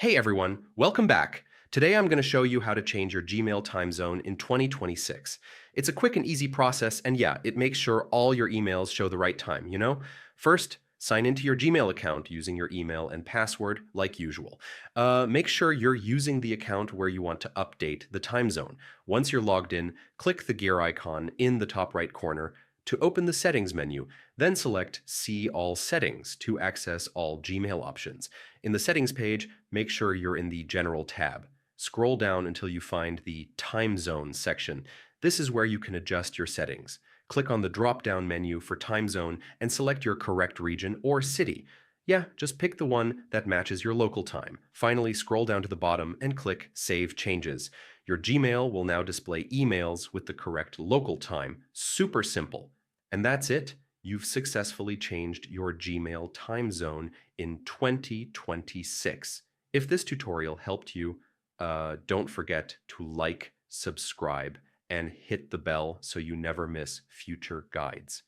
Hey everyone, welcome back. Today I'm going to show you how to change your Gmail time zone in 2026. It's a quick and easy process, and yeah, it makes sure all your emails show the right time. First, sign into your Gmail account using your email and password like usual. Make sure you're using the account where you want to update the time zone. Once you're logged in, click the gear icon in the top right corner to open the settings menu, then select See All Settings to access all Gmail options. In the settings page, make sure you're in the General tab. Scroll down until you find the Time Zone section. This is where you can adjust your settings. Click on the drop-down menu for time zone and select your correct region or city. Yeah, just pick the one that matches your local time. Finally, scroll down to the bottom and click Save Changes. Your Gmail will now display emails with the correct local time. Super simple. And that's it. You've successfully changed your Gmail time zone in 2026. If this tutorial helped you, don't forget to like, subscribe, and hit the bell so you never miss future guides.